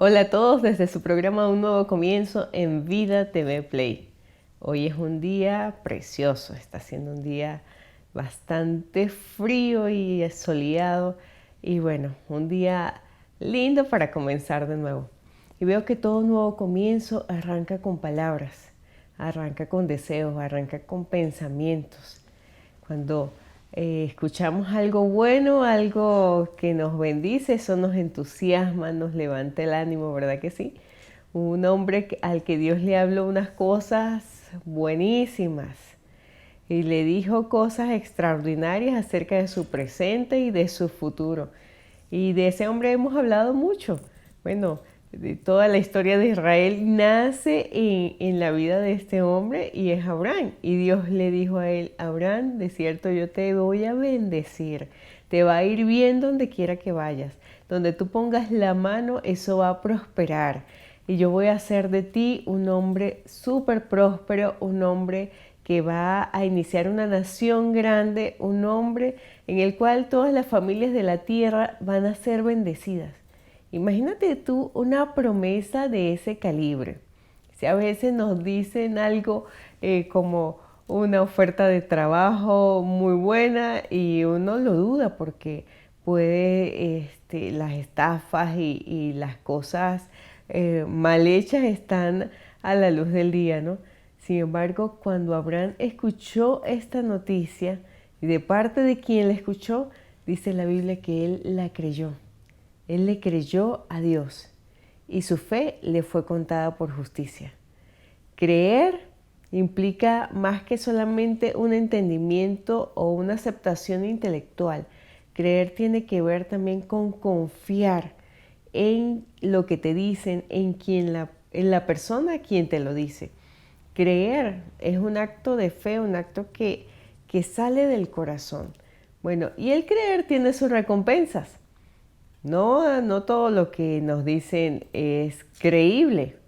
Hola a todos desde su programa Un Nuevo Comienzo en Vida TV Play. Hoy es un día precioso, está siendo un día bastante frío y soleado y bueno, un día lindo para comenzar de nuevo. Y veo que todo nuevo comienzo arranca con palabras, arranca con deseos, arranca con pensamientos. Cuando escuchamos algo bueno, algo que nos bendice, eso nos entusiasma, nos levanta el ánimo, ¿verdad que sí? Un hombre al que Dios le habló unas cosas buenísimas y le dijo cosas extraordinarias acerca de su presente y de su futuro. Y de ese hombre hemos hablado mucho. Bueno, de toda la historia de Israel nace en la vida de este hombre y es Abraham. Y Dios le dijo a él: Abraham, de cierto yo te voy a bendecir. Te va a ir bien donde quiera que vayas. Donde tú pongas la mano, eso va a prosperar. Y yo voy a hacer de ti un hombre súper próspero, un hombre que va a iniciar una nación grande, un hombre en el cual todas las familias de la tierra van a ser bendecidas. Imagínate tú una promesa de ese calibre. Si a veces nos dicen algo como una oferta de trabajo muy buena y uno lo duda porque puede las estafas y las cosas mal hechas están a la luz del día, ¿no? Sin embargo, cuando Abraham escuchó esta noticia y de parte de quien la escuchó, dice la Biblia que él la creyó. Él le creyó a Dios y su fe le fue contada por justicia. Creer implica más que solamente un entendimiento o una aceptación intelectual. Creer tiene que ver también con confiar en lo que te dicen, en la persona a quien te lo dice. Creer es un acto de fe, un acto que sale del corazón. Bueno, y el creer tiene sus recompensas. No todo lo que nos dicen es creíble.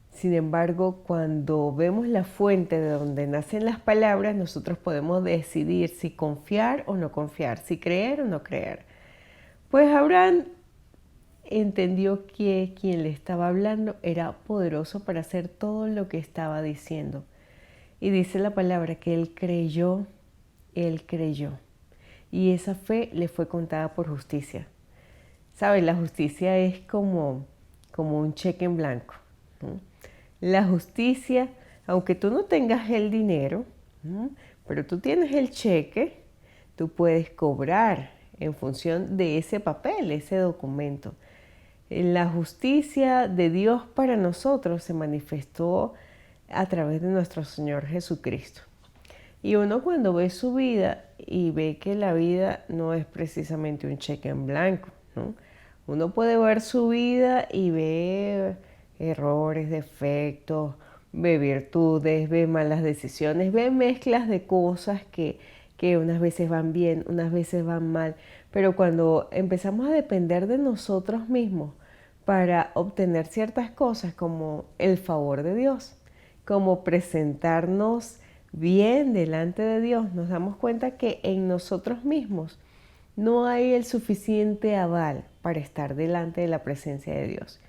Sin embargo, cuando vemos la fuente de donde nacen las palabras, nosotros podemos decidir si confiar o no confiar, si creer o no creer. Pues Abraham entendió que quien le estaba hablando era poderoso para hacer todo lo que estaba diciendo. Y dice la palabra que él creyó. Y esa fe le fue contada por justicia. ¿Sabes? La justicia es como un cheque en blanco, ¿no? La justicia, aunque tú no tengas el dinero, ¿no?, pero tú tienes el cheque, tú puedes cobrar en función de ese papel, ese documento. La justicia de Dios para nosotros se manifestó a través de nuestro Señor Jesucristo. Y uno cuando ve su vida y ve que la vida no es precisamente un cheque en blanco, ¿no? Uno puede ver su vida y ver errores, defectos, ve virtudes, ve malas decisiones, ve mezclas de cosas que unas veces van bien, unas veces van mal. Pero cuando empezamos a depender de nosotros mismos para obtener ciertas cosas como el favor de Dios, como presentarnos bien delante de Dios, nos damos cuenta que en nosotros mismos no hay el suficiente aval para estar delante de la presencia de Dios.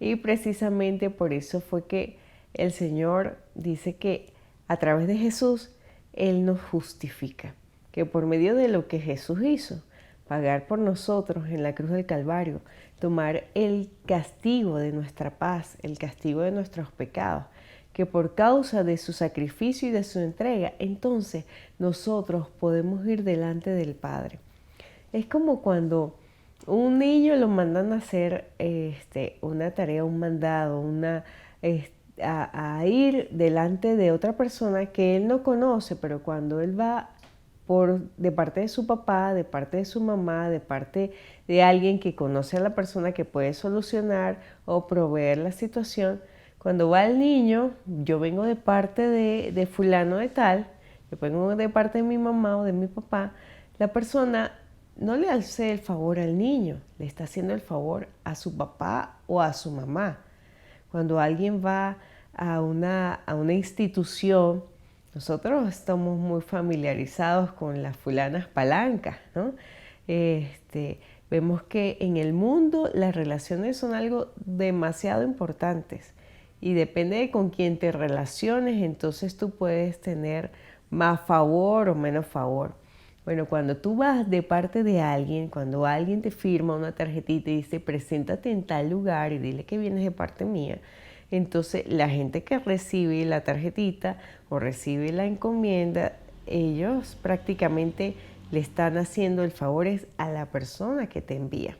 Y precisamente por eso fue que el Señor dice que a través de Jesús Él nos justifica, que por medio de lo que Jesús hizo, pagar por nosotros en la cruz del Calvario, tomar el castigo de nuestra paz, el castigo de nuestros pecados, que por causa de su sacrificio y de su entrega, entonces nosotros podemos ir delante del Padre. Es como cuando un niño lo mandan a hacer una tarea, un mandado, a ir delante de otra persona que él no conoce, pero cuando él va de parte de su papá, de parte de su mamá, de parte de alguien que conoce a la persona que puede solucionar o proveer la situación, cuando va el niño, yo vengo de parte de fulano de tal, yo vengo de parte de mi mamá o de mi papá, la persona no le hace el favor al niño, le está haciendo el favor a su papá o a su mamá. Cuando alguien va a una institución, nosotros estamos muy familiarizados con las fulanas palancas, ¿no? Vemos que en el mundo las relaciones son algo demasiado importantes y depende de con quién te relaciones, entonces tú puedes tener más favor o menos favor. Bueno, cuando tú vas de parte de alguien, cuando alguien te firma una tarjetita y dice preséntate en tal lugar y dile que vienes de parte mía, entonces la gente que recibe la tarjetita o recibe la encomienda, ellos prácticamente le están haciendo el favor a la persona que te envía.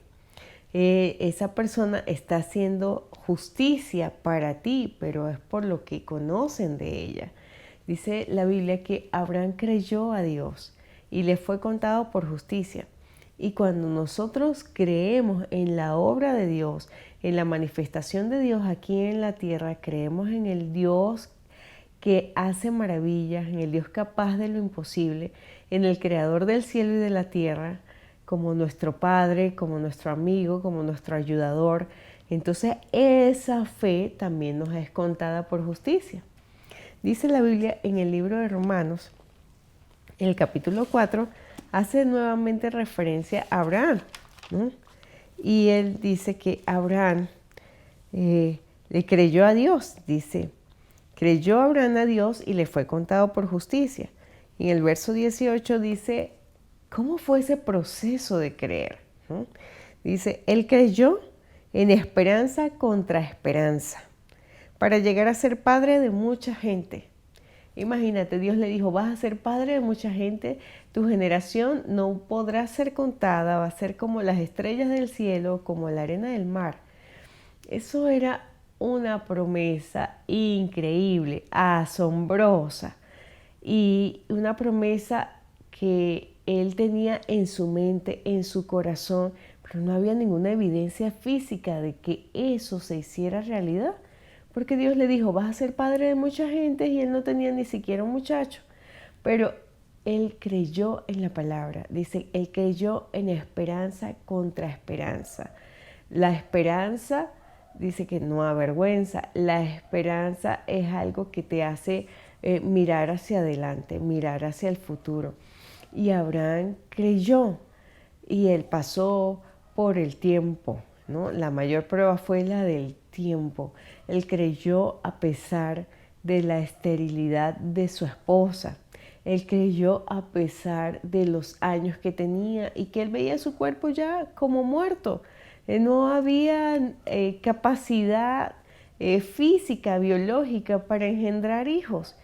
Esa persona está haciendo justicia para ti, pero es por lo que conocen de ella. Dice la Biblia que Abraham creyó a Dios y le fue contado por justicia. Y cuando nosotros creemos en la obra de Dios, en la manifestación de Dios aquí en la tierra, creemos en el Dios que hace maravillas, en el Dios capaz de lo imposible, en el creador del cielo y de la tierra, como nuestro Padre, como nuestro amigo, como nuestro ayudador. Entonces esa fe también nos es contada por justicia. Dice la Biblia en el libro de Romanos, en el capítulo 4, hace nuevamente referencia a Abraham, ¿no? Y él dice que Abraham le creyó a Dios, dice, creyó Abraham a Dios y le fue contado por justicia. Y en el verso 18 dice, ¿cómo fue ese proceso de creer? ¿no? Dice, él creyó en esperanza contra esperanza, para llegar a ser padre de mucha gente. Imagínate, Dios le dijo, vas a ser padre de mucha gente, tu generación no podrá ser contada, va a ser como las estrellas del cielo, como la arena del mar. Eso era una promesa increíble, asombrosa, y una promesa que él tenía en su mente, en su corazón, pero no había ninguna evidencia física de que eso se hiciera realidad. Porque Dios le dijo, vas a ser padre de mucha gente y él no tenía ni siquiera un muchacho. Pero él creyó en la palabra. Dice, él creyó en esperanza contra esperanza. La esperanza, dice que no avergüenza. La esperanza es algo que te hace mirar hacia adelante, mirar hacia el futuro. Y Abraham creyó y él pasó por el tiempo, ¿no? La mayor prueba fue la del tiempo. Él creyó a pesar de la esterilidad de su esposa. Él creyó a pesar de los años que tenía y que él veía su cuerpo ya como muerto. No había capacidad física, biológica para engendrar hijos.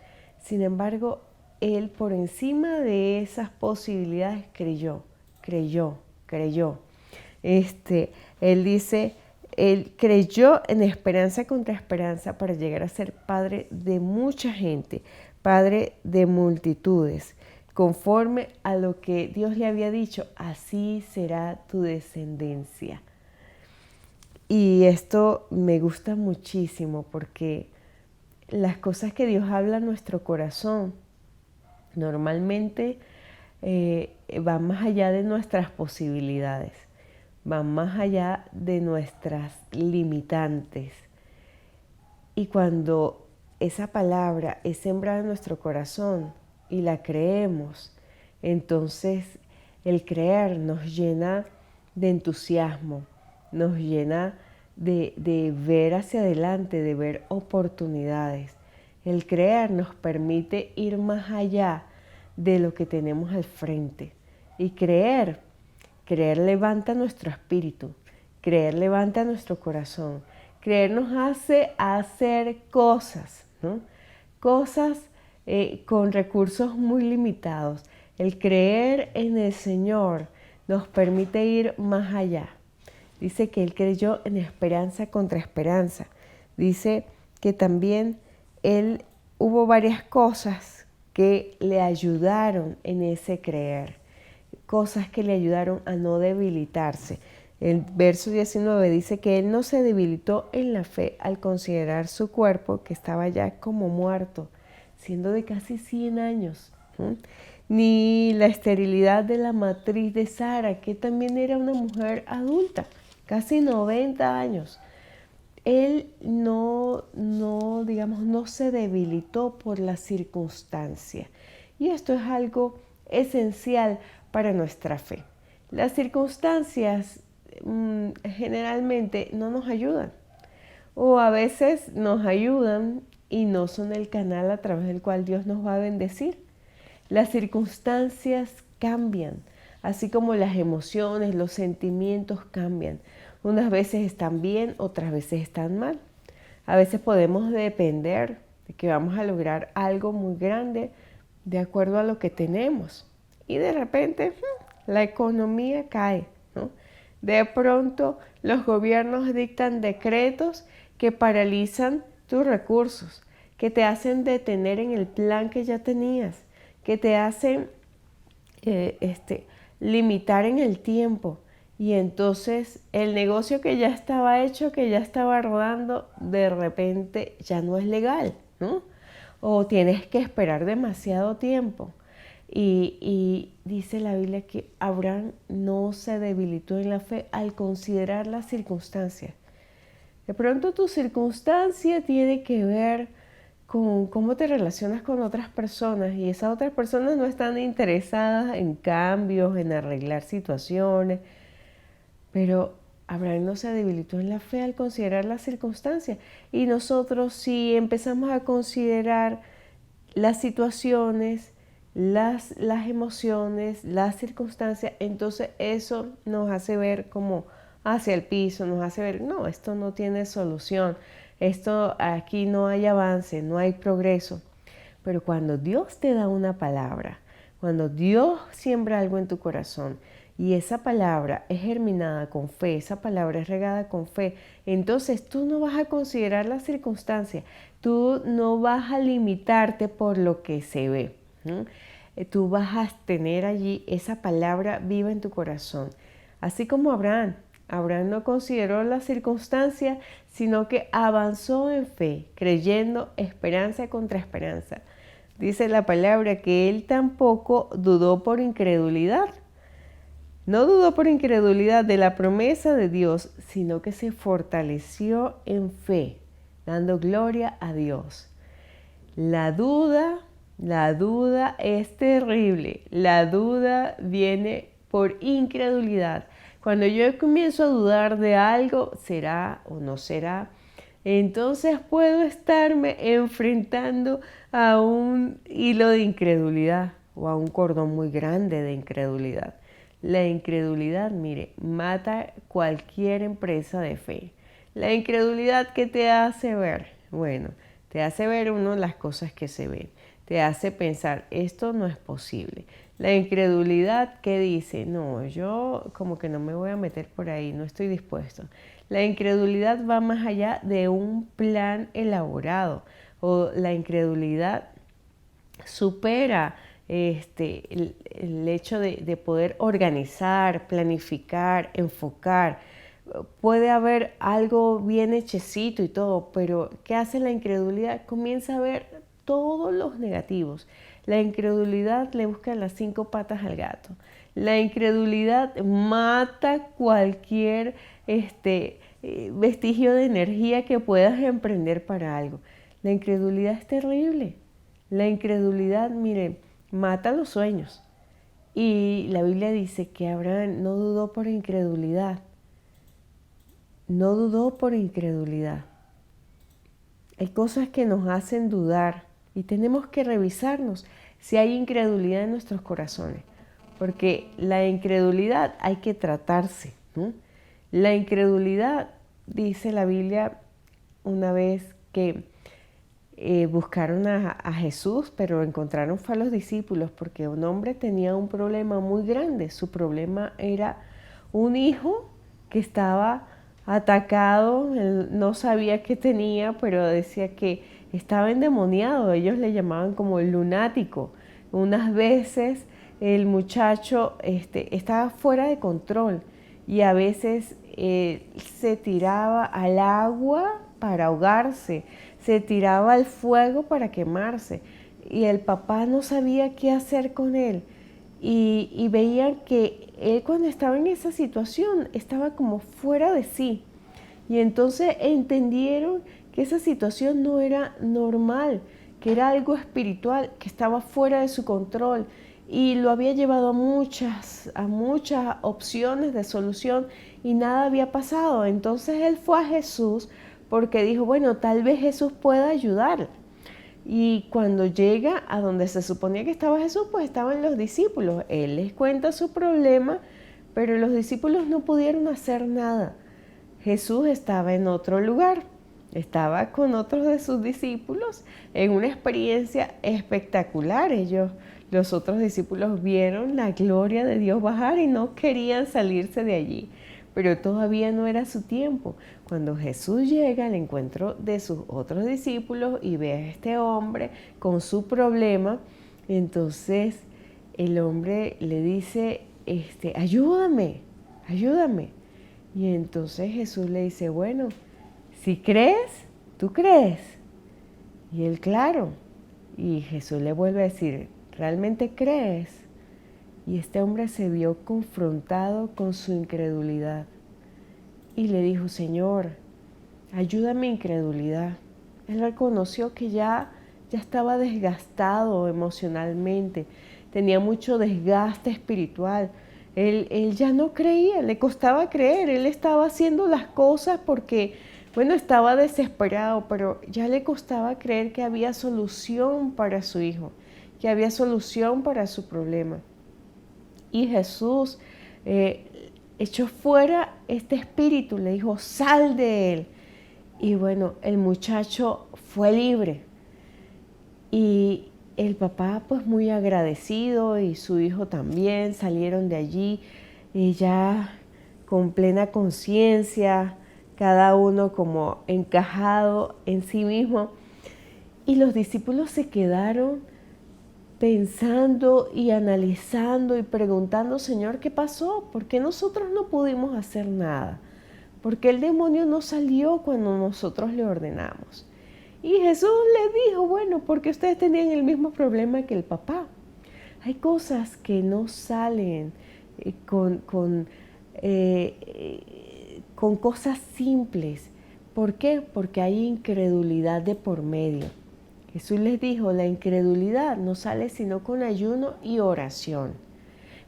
Sin embargo, él por encima de esas posibilidades creyó. Él dice, él creyó en esperanza contra esperanza para llegar a ser padre de mucha gente, padre de multitudes. Conforme a lo que Dios le había dicho, así será tu descendencia. Y esto me gusta muchísimo porque las cosas que Dios habla a nuestro corazón normalmente van más allá de nuestras posibilidades, van más allá de nuestras limitantes. Y cuando esa palabra es sembrada en nuestro corazón y la creemos, entonces el creer nos llena de entusiasmo, nos llena de ver hacia adelante, de ver oportunidades. El creer nos permite ir más allá de lo que tenemos al frente. Y creer levanta nuestro espíritu, creer levanta nuestro corazón, creer nos hace hacer cosas, ¿no? Cosas con recursos muy limitados. El creer en el Señor nos permite ir más allá. Dice que él creyó en esperanza contra esperanza. Dice que también hubo varias cosas que le ayudaron en ese creer, cosas que le ayudaron a no debilitarse. El verso 19 dice que él no se debilitó en la fe al considerar su cuerpo que estaba ya como muerto, siendo de casi 100 años, ¿sí? Ni la esterilidad de la matriz de Sara, que también era una mujer adulta, casi 90 años. Él no se debilitó por la circunstancia. Y esto es algo esencial para nuestra fe. Las circunstancias generalmente no nos ayudan, o a veces nos ayudan y no son el canal a través del cual Dios nos va a bendecir. Las circunstancias cambian, así como las emociones, los sentimientos cambian. Unas veces están bien, otras veces están mal. A veces podemos depender de que vamos a lograr algo muy grande de acuerdo a lo que tenemos. Y de repente la economía cae, ¿no? De pronto los gobiernos dictan decretos que paralizan tus recursos, que te hacen detener en el plan que ya tenías, que te hacen limitar en el tiempo. Y entonces el negocio que ya estaba hecho, que ya estaba rodando, de repente ya no es legal, ¿no? O tienes que esperar demasiado tiempo. Y dice la Biblia que Abraham no se debilitó en la fe al considerar las circunstancias. De pronto tu circunstancia tiene que ver con cómo te relacionas con otras personas y esas otras personas no están interesadas en cambios, en arreglar situaciones, pero Abraham no se debilitó en la fe al considerar las circunstancias. Y nosotros si empezamos a considerar las situaciones, las emociones, las circunstancias, entonces eso nos hace ver como hacia el piso, nos hace ver, no, esto no tiene solución, esto aquí no hay avance, no hay progreso. Pero cuando Dios te da una palabra, cuando Dios siembra algo en tu corazón y esa palabra es germinada con fe, esa palabra es regada con fe, entonces tú no vas a considerar las circunstancias, tú no vas a limitarte por lo que se ve. Tú vas a tener allí esa palabra viva en tu corazón. Así como Abraham no consideró las circunstancias, sino que avanzó en fe, creyendo esperanza contra esperanza. Dice la palabra que él tampoco dudó por incredulidad. No dudó por incredulidad de la promesa de Dios, sino que se fortaleció en fe, dando gloria a Dios. La duda es terrible. La duda viene por incredulidad. Cuando yo comienzo a dudar de algo, ¿será o no será? Entonces puedo estarme enfrentando a un hilo de incredulidad o a un cordón muy grande de incredulidad. La incredulidad, mire, mata cualquier empresa de fe. La incredulidad, ¿qué te hace ver? Bueno, te hace ver las cosas que se ven. Te hace pensar, esto no es posible. La incredulidad que dice, no, yo como que no me voy a meter por ahí, no estoy dispuesto. La incredulidad va más allá de un plan elaborado, o la incredulidad supera el hecho de poder organizar, planificar, enfocar. Puede haber algo bien hechecito y todo, pero ¿qué hace la incredulidad? Comienza a ver todos los negativos. La incredulidad le busca las 5 patas al gato. La incredulidad mata cualquier vestigio de energía que puedas emprender para algo. La incredulidad es terrible. La incredulidad, mire, mata los sueños. Y la Biblia dice que Abraham no dudó por incredulidad. No dudó por incredulidad. Hay cosas que nos hacen dudar y tenemos que revisarnos si hay incredulidad en nuestros corazones. Porque la incredulidad hay que tratarse, ¿no? La incredulidad, dice la Biblia una vez que buscaron a Jesús, pero encontraron fue a los discípulos porque un hombre tenía un problema muy grande. Su problema era un hijo que estaba atacado, él no sabía qué tenía, pero decía que estaba endemoniado. Ellos le llamaban como el lunático. Unas veces el muchacho estaba fuera de control y a veces se tiraba al agua para ahogarse, se tiraba al fuego para quemarse y el papá no sabía qué hacer con él y veían que él cuando estaba en esa situación estaba como fuera de sí y entonces entendieron que esa situación no era normal, que era algo espiritual, que estaba fuera de su control y lo había llevado a muchas opciones de solución y nada había pasado. Entonces él fue a Jesús porque dijo, bueno, tal vez Jesús pueda ayudar. Y cuando llega a donde se suponía que estaba Jesús, pues estaban los discípulos. Él les cuenta su problema, pero los discípulos no pudieron hacer nada. Jesús estaba en otro lugar, estaba con otros de sus discípulos en una experiencia espectacular. Los otros discípulos vieron la gloria de Dios bajar y no querían salirse de allí, pero todavía no era su tiempo. Cuando Jesús llega al encuentro de sus otros discípulos y ve a este hombre con su problema, entonces el hombre le dice, ayúdame, ayúdame. Y entonces Jesús le dice, bueno, si crees, tú crees. Y él, claro. Y Jesús le vuelve a decir, ¿realmente crees? Y este hombre se vio confrontado con su incredulidad. Y le dijo, Señor, ayuda a mi incredulidad. Él reconoció que ya estaba desgastado emocionalmente, tenía mucho desgaste espiritual. Él ya no creía, le costaba creer, él estaba haciendo las cosas porque, bueno, estaba desesperado, pero ya le costaba creer que había solución para su hijo, que había solución para su problema. Y Jesús echó fuera este espíritu, le dijo, sal de él. Y bueno, el muchacho fue libre. Y el papá pues muy agradecido y su hijo también salieron de allí ya con plena conciencia, cada uno como encajado en sí mismo. Y los discípulos se quedaron pensando y analizando y preguntando, Señor, ¿qué pasó? ¿Por qué nosotros no pudimos hacer nada? ¿Por qué el demonio no salió cuando nosotros le ordenamos? Y Jesús le dijo, bueno, porque ustedes tenían el mismo problema que el papá. Hay cosas que no salen con cosas simples. ¿Por qué? Porque hay incredulidad de por medio. Jesús les dijo, la incredulidad no sale sino con ayuno y oración.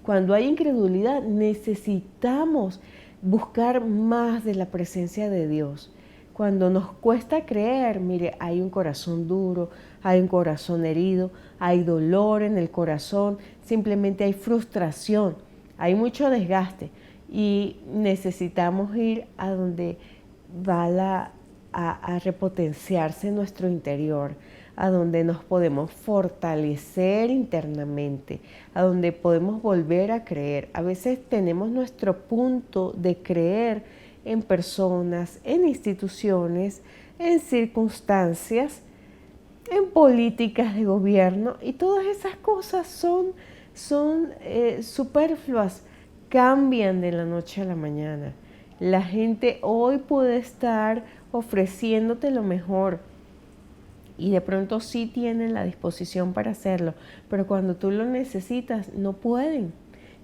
Cuando hay incredulidad necesitamos buscar más de la presencia de Dios. Cuando nos cuesta creer, mire, hay un corazón duro, hay un corazón herido, hay dolor en el corazón, simplemente hay frustración, hay mucho desgaste y necesitamos ir a donde va a repotenciarse nuestro interior, a donde nos podemos fortalecer internamente, a donde podemos volver a creer. A veces tenemos nuestro punto de creer en personas, en instituciones, en circunstancias, en políticas de gobierno, y todas esas cosas son superfluas, cambian de la noche a la mañana. La gente hoy puede estar ofreciéndote lo mejor y de pronto sí tienen la disposición para hacerlo, pero cuando tú lo necesitas no pueden.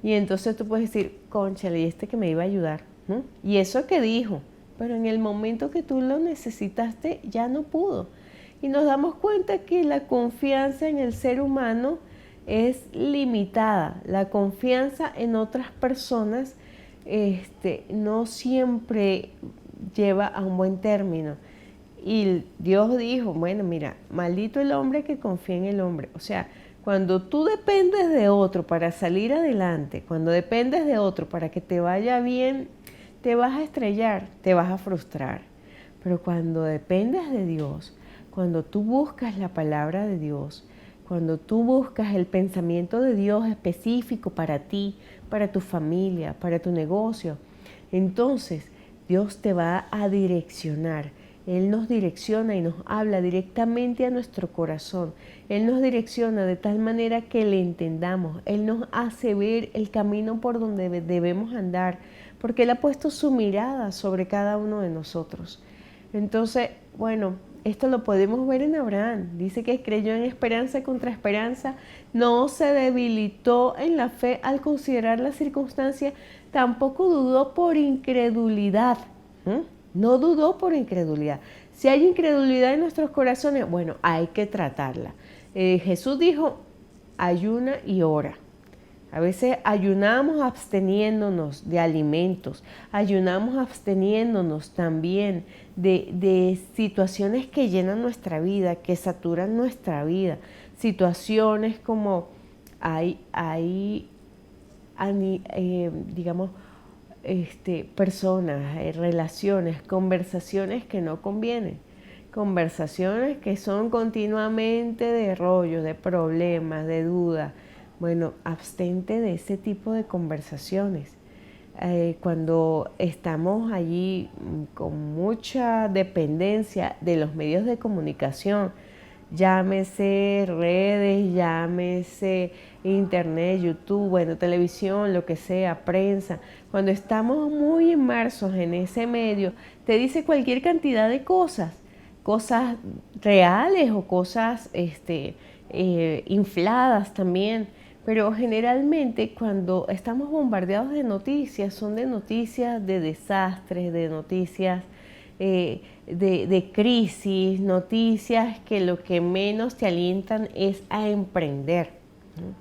Y entonces tú puedes decir, cónchale, ¿y que me iba a ayudar? Y eso que dijo, pero en el momento que tú lo necesitaste ya no pudo. Y nos damos cuenta que la confianza en el ser humano es limitada. La confianza en otras personas no siempre lleva a un buen término. Y Dios dijo, bueno, mira, maldito el hombre que confía en el hombre. O sea, cuando tú dependes de otro para salir adelante, cuando dependes de otro para que te vaya bien, te vas a estrellar, te vas a frustrar. Pero cuando dependes de Dios, cuando tú buscas la palabra de Dios, cuando tú buscas el pensamiento de Dios específico para ti, para tu familia, para tu negocio, entonces Dios te va a direccionar. Él nos direcciona y nos habla directamente a nuestro corazón. Él nos direcciona de tal manera que le entendamos. Él nos hace ver el camino por donde debemos andar, porque Él ha puesto su mirada sobre cada uno de nosotros. Entonces, bueno, esto lo podemos ver en Abraham. Dice que creyó en esperanza contra esperanza, no se debilitó en la fe al considerar las circunstancias, tampoco dudó por incredulidad. No dudó por incredulidad. Si hay incredulidad en nuestros corazones, bueno, hay que tratarla. Jesús dijo, ayuna y ora. A veces ayunamos absteniéndonos de alimentos, ayunamos absteniéndonos también de situaciones que llenan nuestra vida, que saturan nuestra vida. Situaciones como digamos, personas, relaciones, conversaciones que no convienen. Conversaciones que son continuamente de rollo, de problemas, de dudas. Bueno, abstente de ese tipo de conversaciones. Cuando estamos allí con mucha dependencia de los medios de comunicación, llámese redes, llámese internet, YouTube, bueno, televisión, lo que sea, prensa. Cuando estamos muy inmersos en ese medio, te dice cualquier cantidad de cosas reales o cosas infladas también. Pero generalmente cuando estamos bombardeados de noticias, son de noticias de desastres, de noticias de crisis, noticias que lo que menos te alientan es a emprender, ¿no?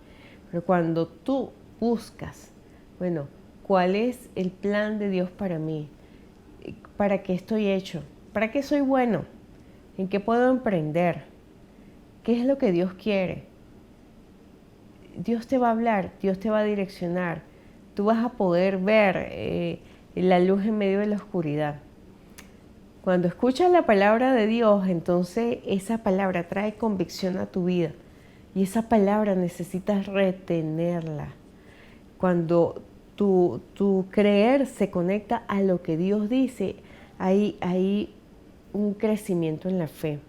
Pero cuando tú buscas, bueno, ¿cuál es el plan de Dios para mí? ¿Para qué estoy hecho? ¿Para qué soy bueno? ¿En qué puedo emprender? ¿Qué es lo que Dios quiere? Dios te va a hablar, Dios te va a direccionar. Tú vas a poder ver la luz en medio de la oscuridad. Cuando escuchas la palabra de Dios, entonces esa palabra trae convicción a tu vida y esa palabra necesitas retenerla. Cuando tu creer se conecta a lo que Dios dice, hay un crecimiento en la fe.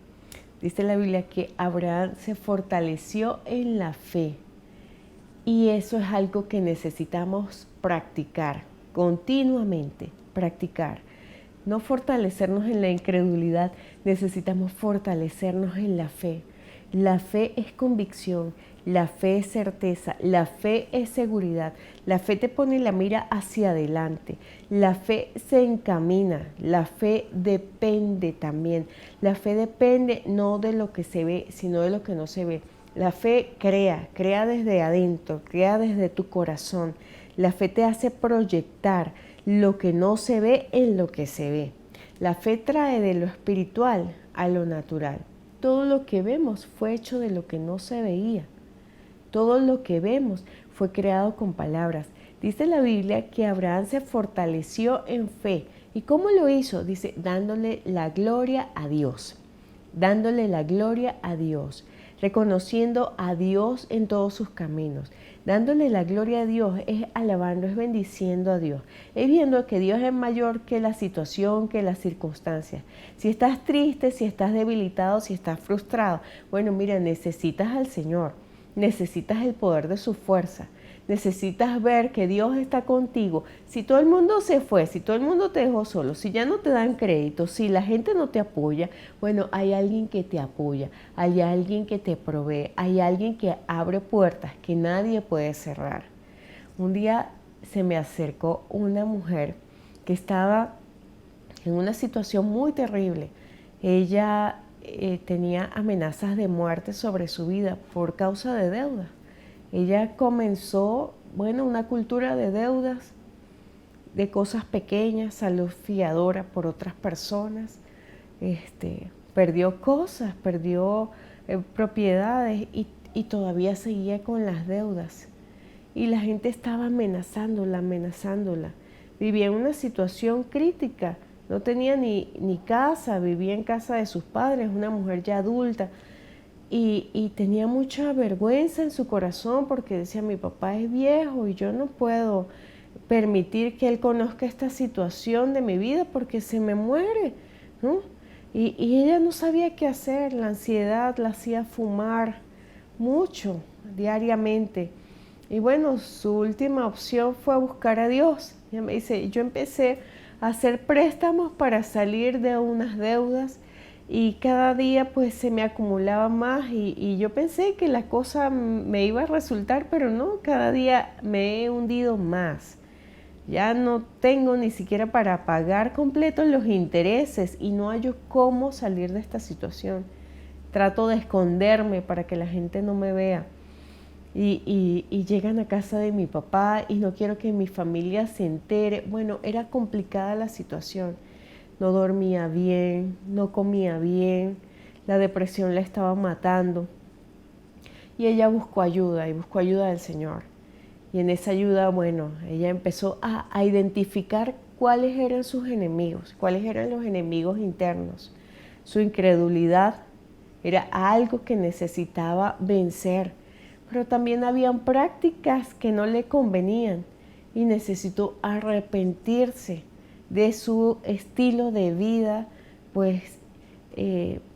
Dice la Biblia que Abraham se fortaleció en la fe y eso es algo que necesitamos practicar continuamente, practicar. No fortalecernos en la incredulidad, necesitamos fortalecernos en la fe. La fe es convicción, la fe es certeza, la fe es seguridad, la fe te pone la mira hacia adelante, la fe se encamina, la fe depende también. La fe depende no de lo que se ve, sino de lo que no se ve. La fe crea desde adentro, crea desde tu corazón. La fe te hace proyectar lo que no se ve en lo que se ve. La fe trae de lo espiritual a lo natural. Todo lo que vemos fue hecho de lo que no se veía. Todo lo que vemos fue creado con palabras. Dice la Biblia que Abraham se fortaleció en fe. ¿Y cómo lo hizo? Dice, dándole la gloria a Dios. Dándole la gloria a Dios. Reconociendo a Dios en todos sus caminos. Dándole la gloria a Dios es alabando, es bendiciendo a Dios. Es viendo que Dios es mayor que la situación, que las circunstancias. Si estás triste, si estás debilitado, si estás frustrado, bueno, mira, necesitas al Señor. Necesitas el poder de su fuerza. Necesitas ver que Dios está contigo. Si todo el mundo se fue, si todo el mundo te dejó solo, si ya no te dan crédito, si la gente no te apoya, bueno, hay alguien que te apoya, hay alguien que te provee, hay alguien que abre puertas que nadie puede cerrar. Un día se me acercó una mujer que estaba en una situación muy terrible. Ella tenía amenazas de muerte sobre su vida por causa de deudas. Ella comenzó, bueno, una cultura de deudas, de cosas pequeñas, salud fiadora por otras personas. Perdió cosas, perdió propiedades y todavía seguía con las deudas. Y la gente estaba amenazándola. Vivía en una situación crítica. No tenía ni casa, vivía en casa de sus padres, una mujer ya adulta. Y tenía mucha vergüenza en su corazón porque decía, mi papá es viejo y yo no puedo permitir que él conozca esta situación de mi vida porque se me muere, ¿no? Y ella no sabía qué hacer, la ansiedad la hacía fumar mucho diariamente. Y bueno, su última opción fue buscar a Dios. Ella me dice, yo empecé a hacer préstamos para salir de unas deudas y cada día pues se me acumulaba más y yo pensé que la cosa me iba a resultar, pero no, cada día me he hundido más. Ya no tengo ni siquiera para pagar completo los intereses y no hallo cómo salir de esta situación. Trato de esconderme para que la gente no me vea. y llegan a casa de mi papá y no quiero que mi familia se entere. Bueno, era complicada la situación. No dormía bien, no comía bien, la depresión la estaba matando. Y ella buscó ayuda y buscó ayuda del Señor. Y en esa ayuda, bueno, ella empezó a identificar cuáles eran sus enemigos, cuáles eran los enemigos internos. Su incredulidad era algo que necesitaba vencer, pero también habían prácticas que no le convenían y necesitó arrepentirse de su estilo de vida, pues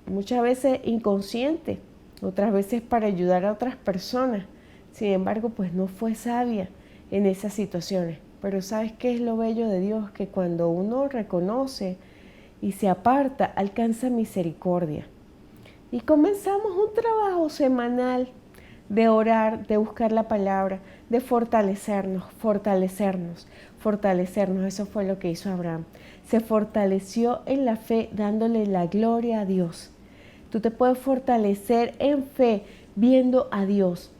muchas veces inconsciente, otras veces para ayudar a otras personas. Sin embargo, pues no fue sabia en esas situaciones. Pero ¿sabes qué es lo bello de Dios? Que cuando uno reconoce y se aparta, alcanza misericordia. Y comenzamos un trabajo semanal de orar, de buscar la palabra, de fortalecernos. Eso fue lo que hizo Abraham. Se fortaleció en la fe dándole la gloria a Dios. Tú te puedes fortalecer en fe viendo a Dios.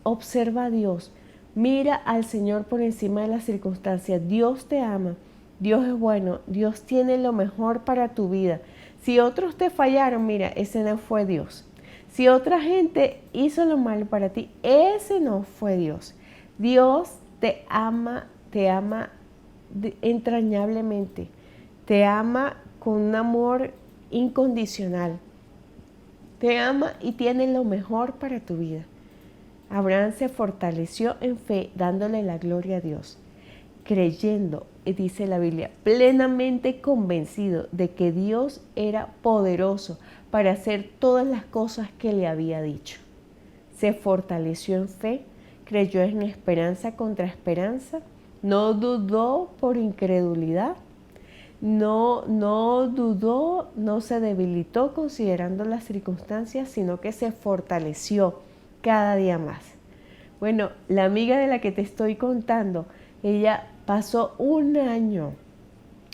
Observa a Dios. Mira al Señor por encima de las circunstancias. Dios te ama. Dios es bueno. Dios tiene lo mejor para tu vida. Si otros te fallaron, mira, ese no fue Dios. Si otra gente hizo lo malo para ti, ese no fue Dios. Dios te ama entrañablemente. Te ama con un amor incondicional. Te ama y tiene lo mejor para tu vida. Abraham se fortaleció en fe, dándole la gloria a Dios, creyendo, dice la Biblia, plenamente convencido de que Dios era poderoso para hacer todas las cosas que le había dicho. Se fortaleció en fe, creyó en esperanza contra esperanza, no dudó por incredulidad, no dudó, no se debilitó considerando las circunstancias, sino que se fortaleció cada día más. Bueno, la amiga de la que te estoy contando, ella pasó un año,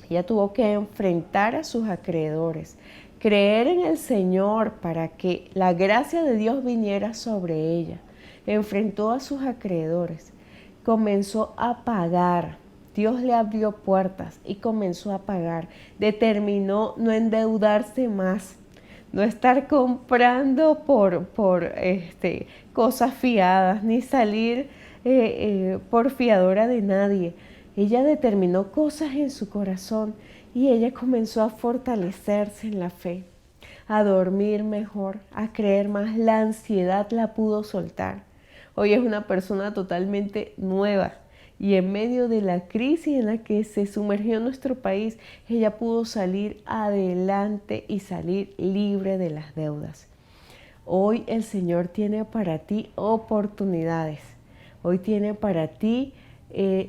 ella tuvo que enfrentar a sus acreedores, creer en el Señor para que la gracia de Dios viniera sobre ella. Enfrentó a sus acreedores, comenzó a pagar. Dios le abrió puertas y comenzó a pagar. Determinó no endeudarse más, no estar comprando por cosas fiadas, ni salir por fiadora de nadie. Ella determinó cosas en su corazón y ella comenzó a fortalecerse en la fe, a dormir mejor, a creer más. La ansiedad la pudo soltar. Hoy es una persona totalmente nueva. Y en medio de la crisis en la que se sumergió nuestro país, ella pudo salir adelante y salir libre de las deudas. Hoy el Señor tiene para ti oportunidades. Hoy tiene para ti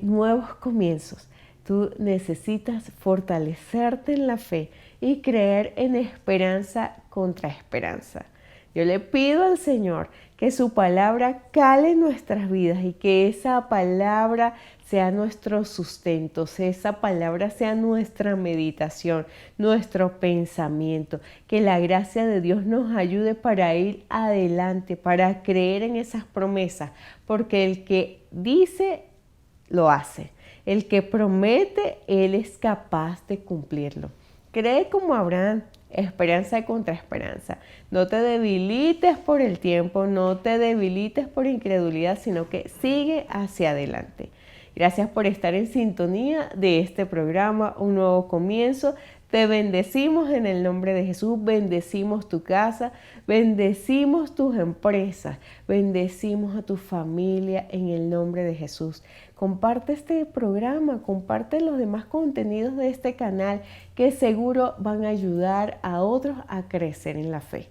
nuevos comienzos. Tú necesitas fortalecerte en la fe y creer en esperanza contra esperanza. Yo le pido al Señor que su palabra cale en nuestras vidas y que esa palabra sea nuestro sustento, que esa palabra sea nuestra meditación, nuestro pensamiento, que la gracia de Dios nos ayude para ir adelante, para creer en esas promesas, porque el que dice, lo hace. El que promete, Él es capaz de cumplirlo. Cree como Abraham. Esperanza contra esperanza. No te debilites por el tiempo, no te debilites por incredulidad, sino que sigue hacia adelante. Gracias por estar en sintonía de este programa, Un Nuevo Comienzo. Te bendecimos en el nombre de Jesús, bendecimos tu casa, bendecimos tus empresas, bendecimos a tu familia en el nombre de Jesús. Comparte este programa, comparte los demás contenidos de este canal que seguro van a ayudar a otros a crecer en la fe.